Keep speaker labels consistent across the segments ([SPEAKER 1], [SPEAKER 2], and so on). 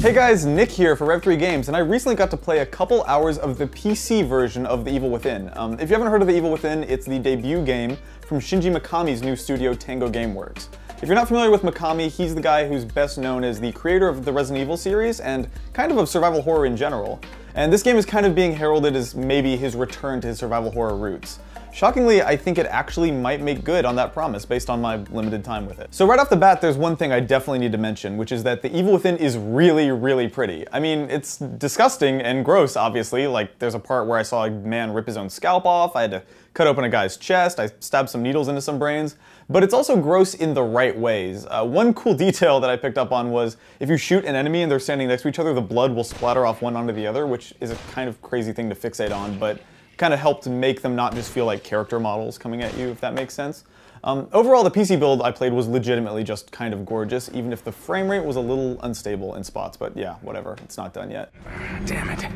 [SPEAKER 1] Hey guys, Nick here for Rev3 Games, and I recently got to play a couple hours of the PC version of The Evil Within. If you haven't heard of The Evil Within, it's the debut game from Shinji Mikami's new studio, Tango Gameworks. If you're not familiar with Mikami, he's the guy who's best known as the creator of the Resident Evil series and kind of survival horror in general. And this game is kind of being heralded as maybe his return to his survival horror roots. Shockingly, I think it actually might make good on that promise based on my limited time with it. So right off the bat, there's one thing I definitely need to mention, which is that The Evil Within is really, really pretty. I mean, it's disgusting and gross, obviously. Like, there's a part where I saw a man rip his own scalp off, I had to cut open a guy's chest, I stabbed some needles into some brains, but it's also gross in the right ways. One cool detail that I picked up on was if you shoot an enemy and they're standing next to each other, the blood will splatter off one onto the other, which is a kind of crazy thing to fixate on, but kind of helped make them not just feel like character models coming at you, if that makes sense. Overall, the PC build I played was legitimately just kind of gorgeous, even if the frame rate was a little unstable in spots, but yeah, whatever, it's not done yet.
[SPEAKER 2] Damn it.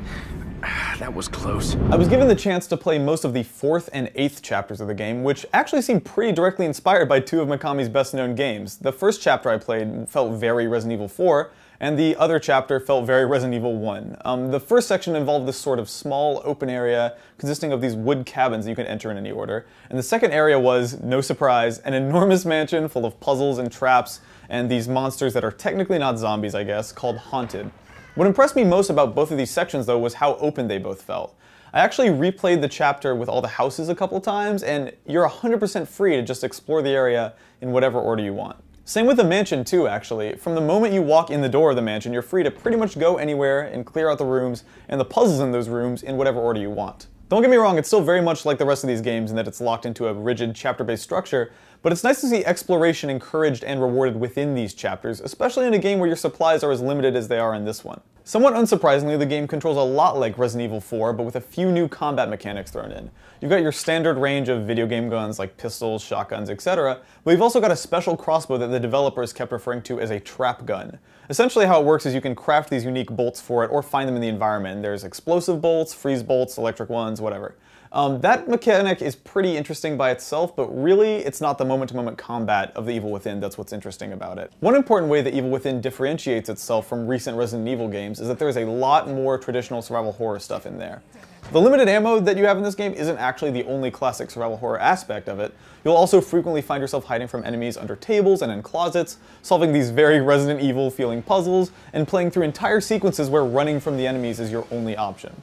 [SPEAKER 2] That was close.
[SPEAKER 1] I was given the chance to play most of the 4th and 8th chapters of the game, which actually seemed pretty directly inspired by two of Mikami's best-known games. The first chapter I played felt very Resident Evil 4, and the other chapter felt very Resident Evil 1. The first section involved this sort of small open area consisting of these wood cabins that you can enter in any order, and the second area was, no surprise, an enormous mansion full of puzzles and traps and these monsters that are technically not zombies, I guess, called Haunted. What impressed me most about both of these sections, though, was how open they both felt. I actually replayed the chapter with all the houses a couple times, and you're 100% free to just explore the area in whatever order you want. Same with the mansion too, actually. From the moment you walk in the door of the mansion, you're free to pretty much go anywhere and clear out the rooms and the puzzles in those rooms in whatever order you want. Don't get me wrong, it's still very much like the rest of these games in that it's locked into a rigid chapter-based structure, but it's nice to see exploration encouraged and rewarded within these chapters, especially in a game where your supplies are as limited as they are in this one. Somewhat unsurprisingly, the game controls a lot like Resident Evil 4, but with a few new combat mechanics thrown in. You've got your standard range of video game guns like pistols, shotguns, etc., but you've also got a special crossbow that the developers kept referring to as a trap gun. Essentially how it works is you can craft these unique bolts for it or find them in the environment. There's explosive bolts, freeze bolts, electric ones, whatever. That mechanic is pretty interesting by itself, but really it's not the moment-to-moment combat of The Evil Within that's what's interesting about it. One important way that Evil Within differentiates itself from recent Resident Evil games is that there is a lot more traditional survival horror stuff in there. The limited ammo that you have in this game isn't actually the only classic survival horror aspect of it. You'll also frequently find yourself hiding from enemies under tables and in closets, solving these very Resident Evil feeling puzzles, and playing through entire sequences where running from the enemies is your only option.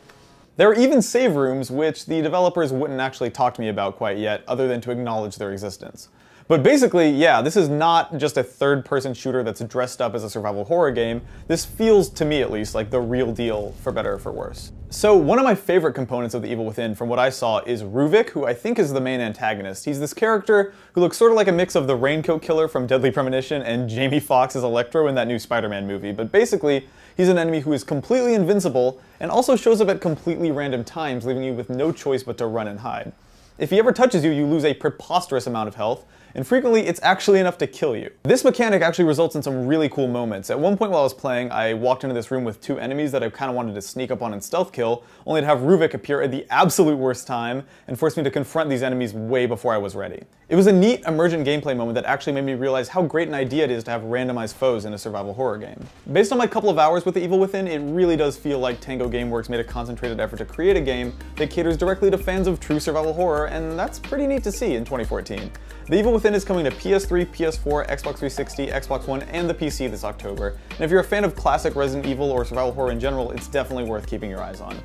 [SPEAKER 1] There are even save rooms, which the developers wouldn't actually talk to me about quite yet, other than to acknowledge their existence. But basically, yeah, this is not just a third-person shooter that's dressed up as a survival horror game. This feels, to me at least, like the real deal, for better or for worse. So one of my favorite components of The Evil Within, from what I saw, is Ruvik, who I think is the main antagonist. He's this character who looks sort of like a mix of the Raincoat Killer from Deadly Premonition and Jamie Foxx's Electro in that new Spider-Man movie. But basically, he's an enemy who is completely invincible and also shows up at completely random times, leaving you with no choice but to run and hide. If he ever touches you, you lose a preposterous amount of health, and frequently it's actually enough to kill you. This mechanic actually results in some really cool moments. At one point while I was playing, I walked into this room with two enemies that I kind of wanted to sneak up on and stealth kill, only to have Ruvik appear at the absolute worst time and force me to confront these enemies way before I was ready. It was a neat, emergent gameplay moment that actually made me realize how great an idea it is to have randomized foes in a survival horror game. Based on my couple of hours with The Evil Within, it really does feel like Tango Gameworks made a concentrated effort to create a game that caters directly to fans of true survival horror, and that's pretty neat to see in 2014. The Evil Within is coming to PS3, PS4, Xbox 360, Xbox One, and the PC this October, and if you're a fan of classic Resident Evil or survival horror in general, it's definitely worth keeping your eyes on.